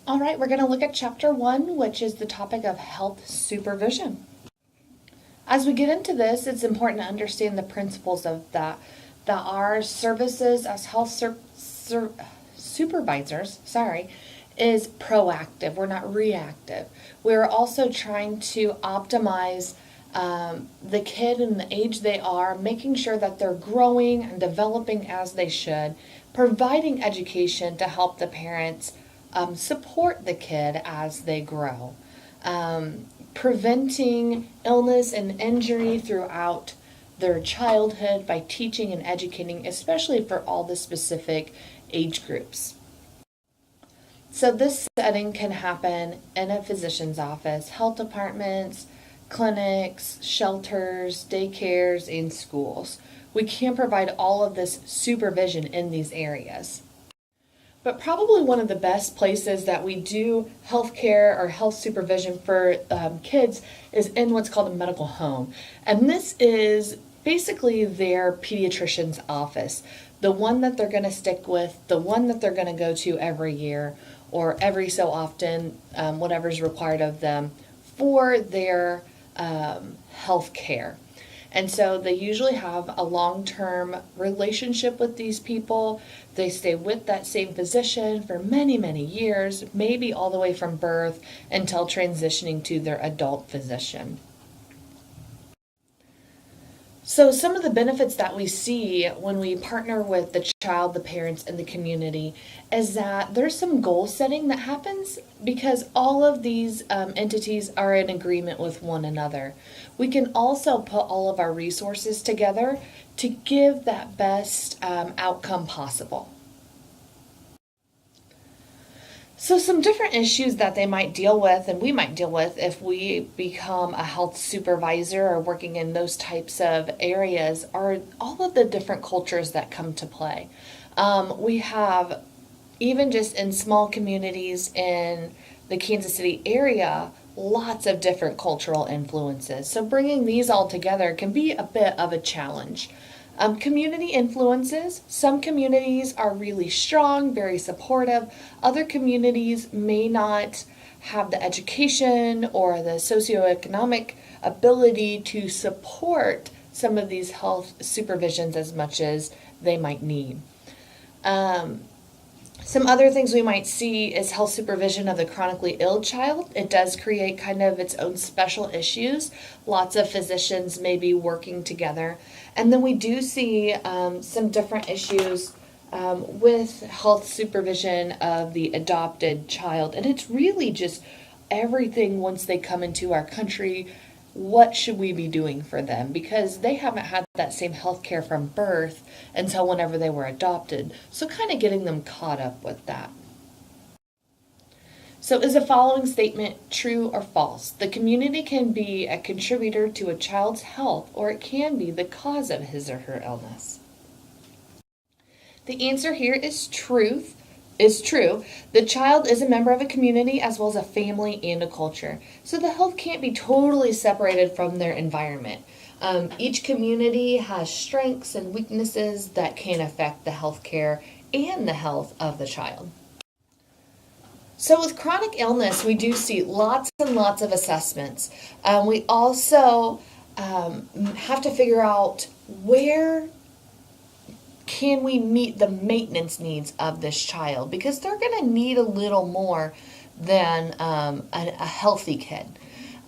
All right, we're going to look at Chapter 1, which is the topic of health supervision. As we get into this, it's important to understand the principles of that our services as health supervisors, is proactive. We're not reactive. We're also trying to optimize the kid and the age they are, making sure that they're growing and developing as they should, providing education to help the parents support the kid as they grow, preventing illness and injury throughout their childhood by teaching and educating, especially for all the specific age groups. So this setting can happen in a physician's office, health departments, clinics, shelters, daycares, and schools. We can provide all of this supervision in these areas. But probably one of the best places that we do healthcare or health supervision for kids is in what's called a medical home. And this is basically their pediatrician's office, the one that they're going to stick with, the one that they're going to go to every year or every so often, whatever's required of them for their health care. And so they usually have a long-term relationship with these people. They stay with that same physician for many, many years, maybe all the way from birth until transitioning to their adult physician. So some of the benefits that we see when we partner with the child, the parents, and the community is that there's some goal setting that happens because all of these entities are in agreement with one another. We can also put all of our resources together to give that best outcome possible. So some different issues that they might deal with and we might deal with if we become a health supervisor or working in those types of areas are all of the different cultures that come to play. We have, even just in small communities in the Kansas City area, lots of different cultural influences. So bringing these all together can be a bit of a challenge. Community influences. Some communities are really strong, very supportive. Other communities may not have the education or the socioeconomic ability to support some of these health supervisions as much as they might need. Some other things we might see is health supervision of the chronically ill child. It does create kind of its own special issues. Lots of physicians may be working together. And then we do see some different issues with health supervision of the adopted child. And it's really just everything once they come into our country. What should we be doing for them? Because they haven't had that same health care from birth until whenever they were adopted. So kind of getting them caught up with that. So is the following statement true or false? The community can be a contributor to a child's health, or it can be the cause of his or her illness. The answer here is true. The child is a member of a community as well as a family and a culture. So the health can't be totally separated from their environment. Each community has strengths and weaknesses that can affect the health care and the health of the child. So with chronic illness, we do see lots and lots of assessments. We also have to figure out where can we meet the maintenance needs of this child, because they're going to need a little more than a healthy kid.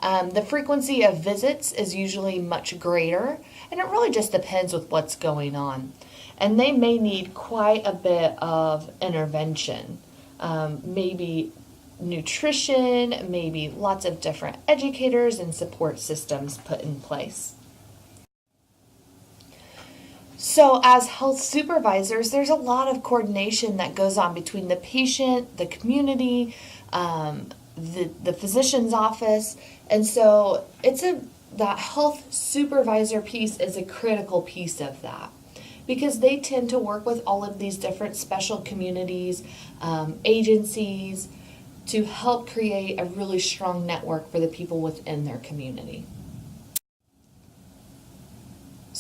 The frequency of visits is usually much greater, and it really just depends with what's going on. And they may need quite a bit of intervention, maybe nutrition, maybe lots of different educators and support systems put in place. So as health supervisors, there's a lot of coordination that goes on between the patient, the community, the physician's office. And so that health supervisor piece is a critical piece of that, because they tend to work with all of these different special communities, agencies, to help create a really strong network for the people within their community.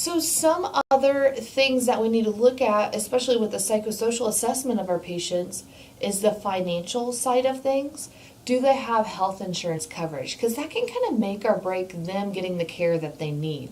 So some other things that we need to look at, especially with the psychosocial assessment of our patients, is the financial side of things. Do they have health insurance coverage? Because that can kind of make or break them getting the care that they need.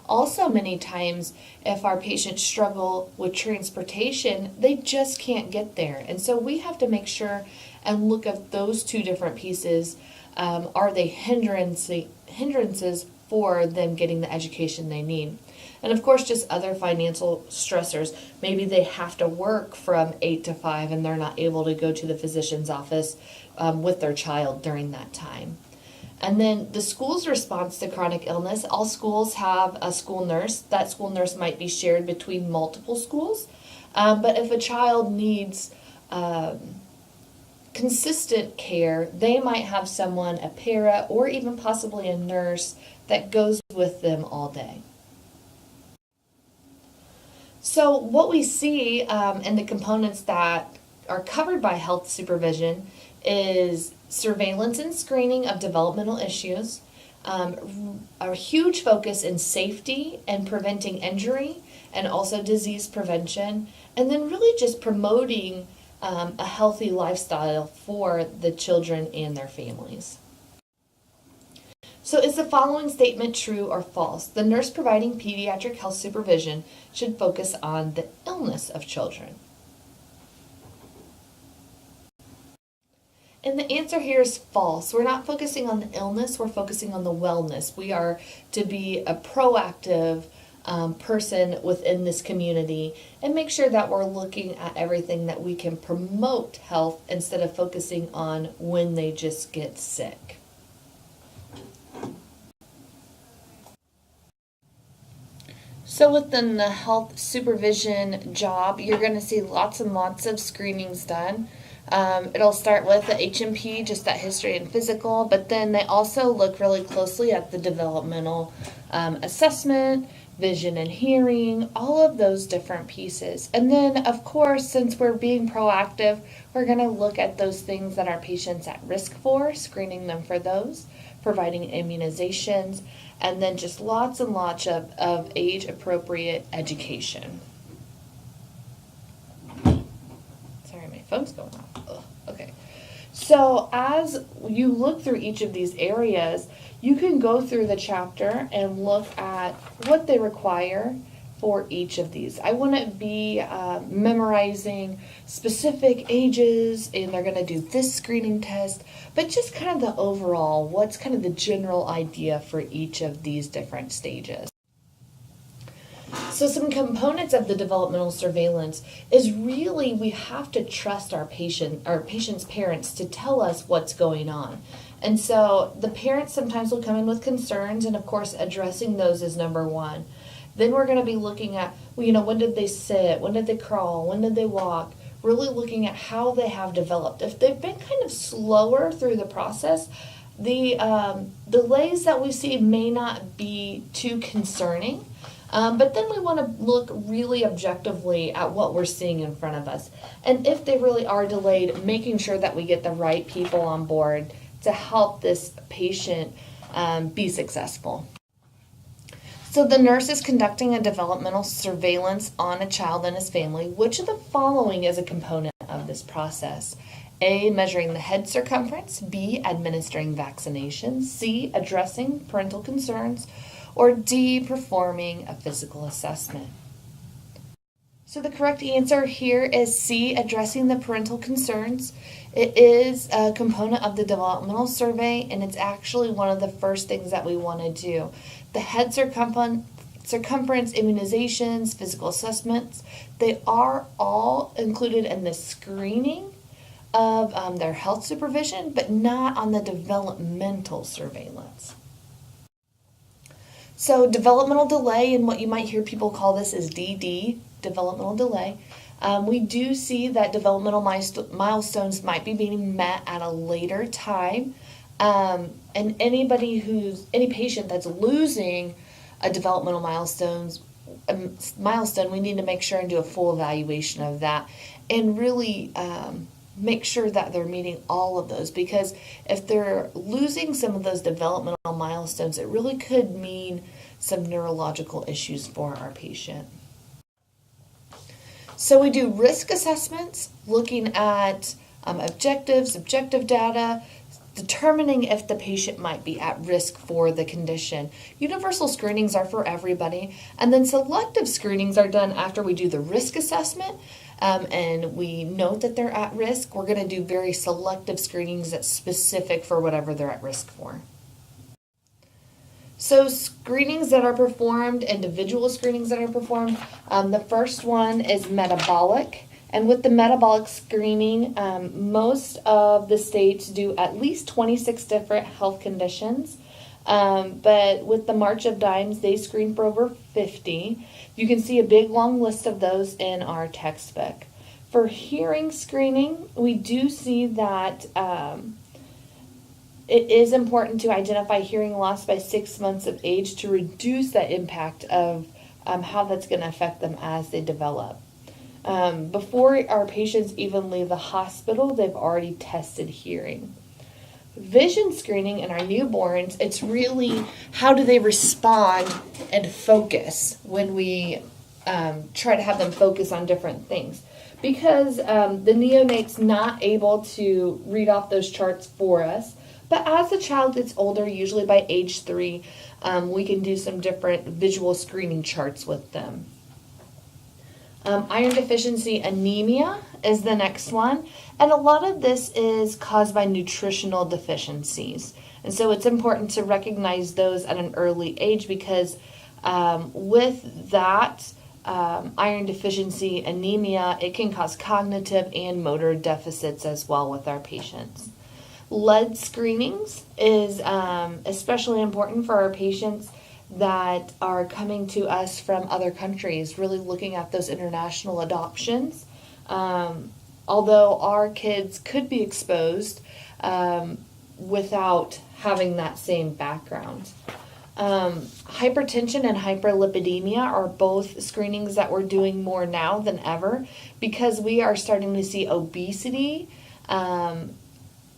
Also, many times, if our patients struggle with transportation, they just can't get there. And so we have to make sure and look at those two different pieces. Are they hindrances for them getting the education they need? And of course, just other financial stressors. Maybe they have to work from 8 to 5 and they're not able to go to the physician's office with their child during that time. And then the school's response to chronic illness. All schools have a school nurse. That school nurse might be shared between multiple schools. But if a child needs consistent care, they might have someone, a para, or even possibly a nurse that goes with them all day. So what we see in the components that are covered by health supervision is surveillance and screening of developmental issues, a huge focus in safety and preventing injury, and also disease prevention, and then really just promoting a healthy lifestyle for the children and their families. So is the following statement true or false? The nurse providing pediatric health supervision should focus on the illness of children. And the answer here is false. We're not focusing on the illness, we're focusing on the wellness. We are to be a proactive person within this community and make sure that we're looking at everything that we can promote health instead of focusing on when they just get sick. So within the health supervision job, you're going to see lots and lots of screenings done. It'll start with the H&P, just that history and physical, but then they also look really closely at the developmental assessment, vision and hearing, all of those different pieces. And then, of course, since we're being proactive, we're going to look at those things that our patients at risk for, screening them for those, providing immunizations, and then just lots and lots of age-appropriate education. Sorry, my phone's going off. Ugh, okay. So as you look through each of these areas, you can go through the chapter and look at what they require for each of these. I wouldn't be memorizing specific ages and they're going to do this screening test, but just kind of the overall, what's kind of the general idea for each of these different stages. So some components of the developmental surveillance is really we have to trust our patient's parents to tell us what's going on. And so the parents sometimes will come in with concerns, and of course addressing those is number one. Then we're going to be looking at, when did they sit, when did they crawl, when did they walk, really looking at how they have developed. If they've been kind of slower through the process, the delays that we see may not be too concerning. But then we want to look really objectively at what we're seeing in front of us. And if they really are delayed, making sure that we get the right people on board to help this patient be successful. So the nurse is conducting a developmental surveillance on a child and his family. Which of the following is a component of this process? A, measuring the head circumference. B, administering vaccinations. C, addressing parental concerns. Or D, performing a physical assessment. So the correct answer here is C, addressing the parental concerns. It is a component of the developmental survey, and it's actually one of the first things that we want to do. The head circumference, immunizations, physical assessments, they are all included in the screening of their health supervision, but not on the developmental surveillance. So developmental delay, and what you might hear people call this is DD, developmental delay. We do see that developmental milestones might be being met at a later time. And any patient that's losing a developmental milestone, we need to make sure and do a full evaluation of that and really make sure that they're meeting all of those, because if they're losing some of those developmental milestones, it really could mean some neurological issues for our patient. So we do risk assessments, looking at objectives, objective data, determining if the patient might be at risk for the condition. Universal screenings are for everybody, and then selective screenings are done after we do the risk assessment, and we note that they're at risk. We're going to do very selective screenings that's specific for whatever they're at risk for. So screenings that are performed, individual screenings that are performed, the first one is metabolic. And with the metabolic screening, most of the states do at least 26 different health conditions. But with the March of Dimes, they screen for over 50. You can see a big long list of those in our textbook. For hearing screening, we do see that it is important to identify hearing loss by 6 months of age to reduce the impact of how that's going to affect them as they develop. Before our patients even leave the hospital, they've already tested hearing. Vision screening in our newborns, it's really how do they respond and focus when we try to have them focus on different things. Because the neonate's not able to read off those charts for us, but as the child gets older, usually by age 3, we can do some different visual screening charts with them. Iron deficiency anemia is the next one, and a lot of this is caused by nutritional deficiencies. And so it's important to recognize those at an early age because with that iron deficiency anemia, it can cause cognitive and motor deficits as well with our patients. Lead screenings is especially important for our patients that are coming to us from other countries, really looking at those international adoptions. Although our kids could be exposed without having that same background. Hypertension and hyperlipidemia are both screenings that we're doing more now than ever because we are starting to see obesity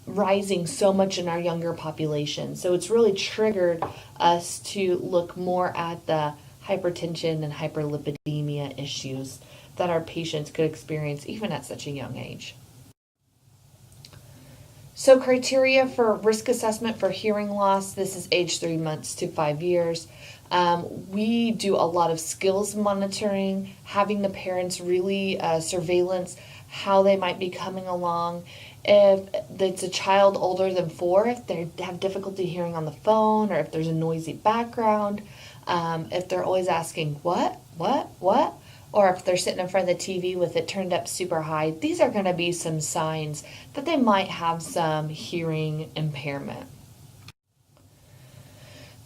rising so much in our younger population. So it's really triggered us to look more at the hypertension and hyperlipidemia issues that our patients could experience even at such a young age. So criteria for risk assessment for hearing loss, this is age 3 months to 5 years. We do a lot of skills monitoring, having the parents really surveillance how they might be coming along. If it's a child older than 4, if they have difficulty hearing on the phone or if there's a noisy background, if they're always asking, what, or if they're sitting in front of the TV with it turned up super high, these are going to be some signs that they might have some hearing impairment.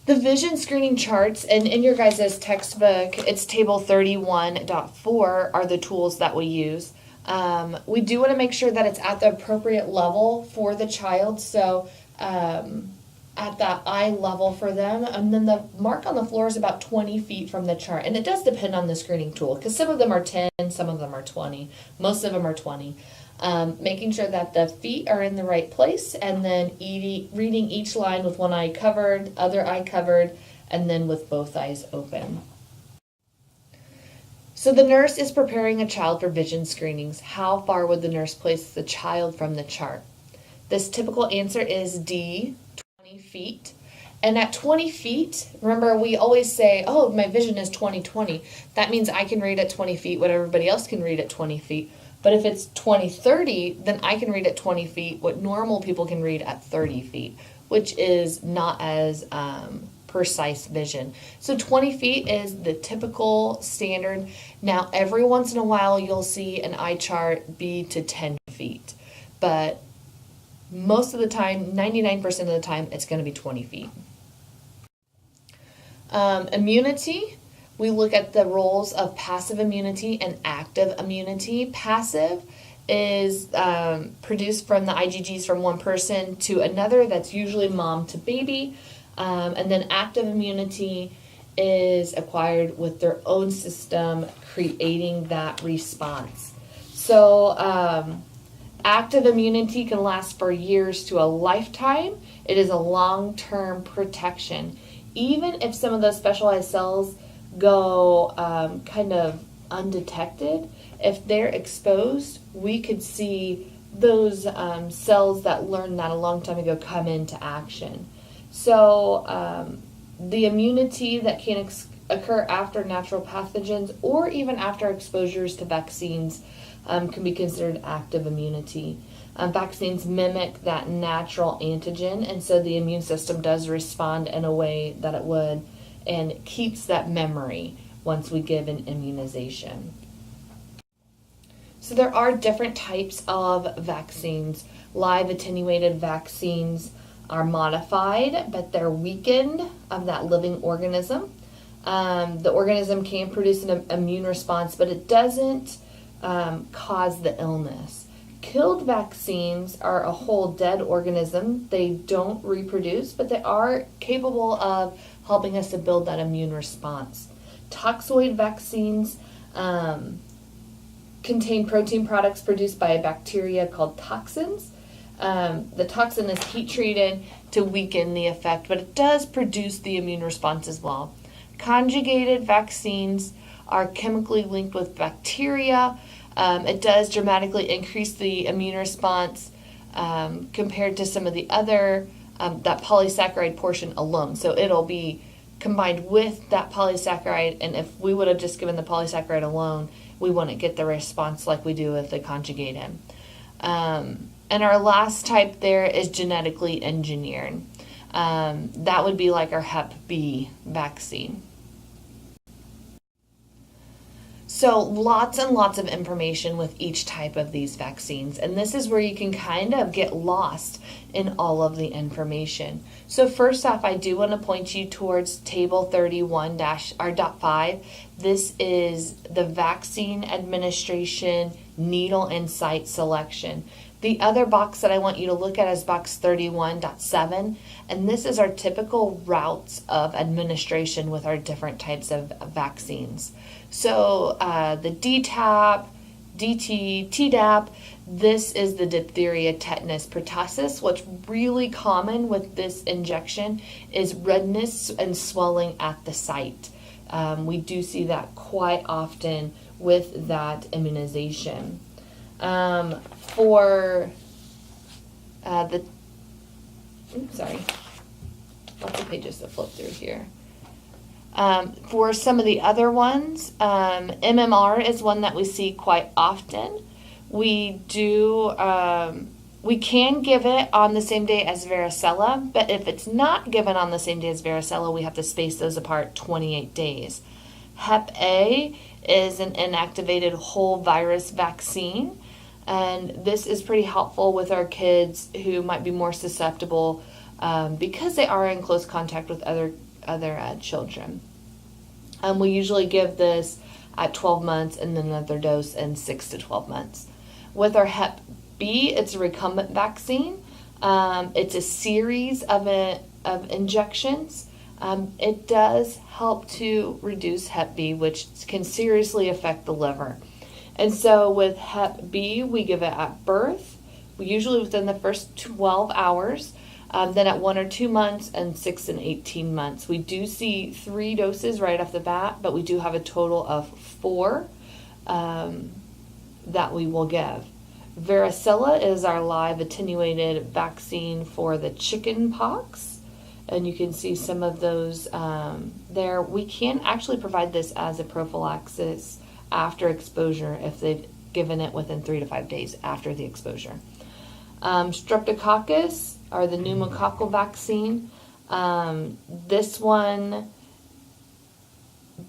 The vision screening charts, and in your guys' textbook, it's table 31.4 are the tools that we use. We do want to make sure that it's at the appropriate level for the child, so at that eye level for them, and then the mark on the floor is about 20 feet from the chart, and it does depend on the screening tool, because some of them are 10, some of them are 20, most of them are 20. Making sure that the feet are in the right place, and then reading each line with one eye covered, other eye covered, and then with both eyes open. So the nurse is preparing a child for vision screenings. How far would the nurse place the child from the chart? This typical answer is D, 20 feet. And at 20 feet, remember we always say, oh, my vision is 20/20. That means I can read at 20 feet what everybody else can read at 20 feet. But if it's 20/30, then I can read at 20 feet what normal people can read at 30 feet, which is not as precise vision. So 20 feet is the typical standard. Now, every once in a while, you'll see an eye chart be to 10 feet. But most of the time, 99% of the time, it's going to be 20 feet. Immunity. We look at the roles of passive immunity and active immunity. Passive is produced from the IgGs from one person to another. That's usually mom to baby. And then active immunity is acquired with their own system creating that response. So active immunity can last for years to a lifetime. It is a long-term protection. even if some of those specialized cells go kind of undetected, if they're exposed, we could see those cells that learned that a long time ago come into action. So the immunity that can occur after natural pathogens or even after exposures to vaccines can be considered active immunity. Vaccines mimic that natural antigen, and so the immune system does respond in a way that it would and keeps that memory once we give an immunization. So there are different types of vaccines. Live attenuated vaccines are modified, but they're weakened of that living organism. The organism can produce an immune response, but it doesn't cause the illness. Killed vaccines are a whole dead organism. They don't reproduce, but they are capable of helping us to build that immune response. Toxoid vaccines contain protein products produced by a bacteria called toxins. The toxin is heat treated to weaken the effect, but it does produce the immune response as well. Conjugated vaccines are chemically linked with bacteria. It does dramatically increase the immune response compared to some of the other, that polysaccharide portion alone. So it'll be combined with that polysaccharide, and if we would have just given the polysaccharide alone, we wouldn't get the response like we do with the conjugated. And our last type there is genetically engineered. That would be like our Hep B vaccine. So lots and lots of information with each type of these vaccines, and this is where you can kind of get lost in all of the information. So first off, I do want to point you towards table 31-5. This is the vaccine administration needle and site selection. The other box that I want you to look at is box 31.7, and this is our typical routes of administration with our different types of vaccines. So the DTaP, DT, Tdap, this is the diphtheria, tetanus, pertussis. What's really common with this injection is redness and swelling at the site. We do see that quite often with that immunization. For lots of pages to flip through here. For some of the other ones, MMR is one that we see quite often. We can give it on the same day as varicella, but if it's not given on the same day as varicella, we have to space those apart 28 days. Hep A is an inactivated whole virus vaccine, and this is pretty helpful with our kids who might be more susceptible because they are in close contact with other children. We usually give this at 12 months and then another dose in 6 to 12 months. With our Hep B, it's a recumbent vaccine. It's a series of injections. It does help to reduce Hep B, which can seriously affect the liver. And so with Hep B, we give it at birth, usually within the first 12 hours. Then at 1 or 2 months and 6 and 18 months. We do see 3 doses right off the bat, but we do have a total of 4 that we will give. Varicella is our live attenuated vaccine for the chicken pox, and you can see some of those there. We can actually provide this as a prophylaxis after exposure if they've given it within 3 to 5 days after the exposure. Streptococcus or the pneumococcal vaccine. This one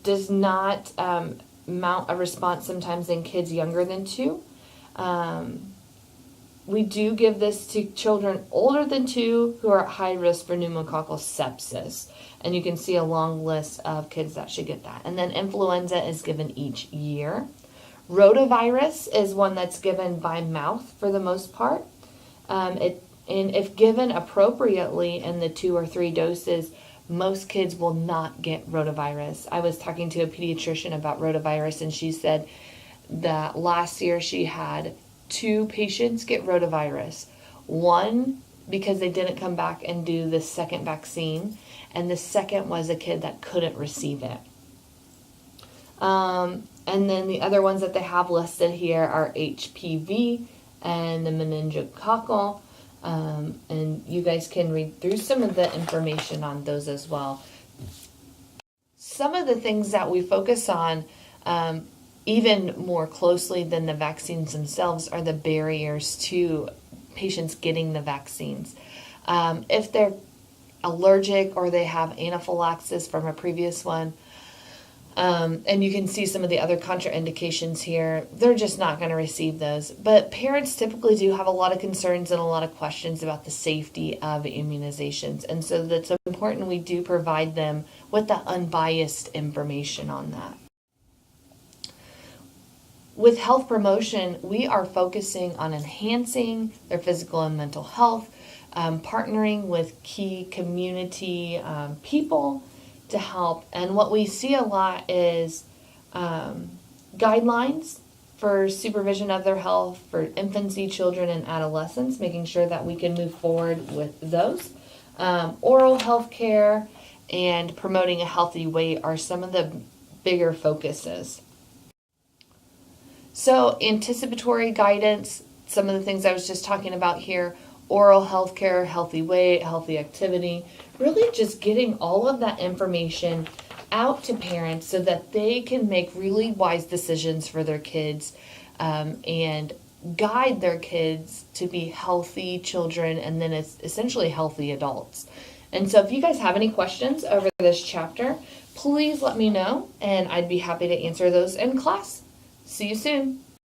does not mount a response sometimes in kids younger than 2. We do give this to children older than 2 who are at high risk for pneumococcal sepsis. And you can see a long list of kids that should get that. And then influenza is given each year. Rotavirus is one that's given by mouth for the most part. And if given appropriately in the 2 or 3 doses, most kids will not get rotavirus. I was talking to a pediatrician about rotavirus, and she said that last year she had 2 patients get rotavirus. One because they didn't come back and do the second vaccine, and the second was a kid that couldn't receive it. And then the other ones that they have listed here are HPV and the meningococcal. And you guys can read through some of the information on those as well. Some of the things that we focus on even more closely than the vaccines themselves are the barriers to patients getting the vaccines. If they're allergic or they have anaphylaxis from a previous one, and you can see some of the other contraindications here, they're just not going to receive those. But parents typically do have a lot of concerns and a lot of questions about the safety of immunizations. And so that's important we do provide them with the unbiased information on that. With health promotion, we are focusing on enhancing their physical and mental health, partnering with key community people to help. And what we see a lot is guidelines for supervision of their health for infancy, children, and adolescents, making sure that we can move forward with those. Oral health care and promoting a healthy weight are some of the bigger focuses. So anticipatory guidance, some of the things I was just talking about here, oral health care, healthy weight, healthy activity, really just getting all of that information out to parents so that they can make really wise decisions for their kids and guide their kids to be healthy children and then essentially healthy adults. And so if you guys have any questions over this chapter, please let me know and I'd be happy to answer those in class. See you soon.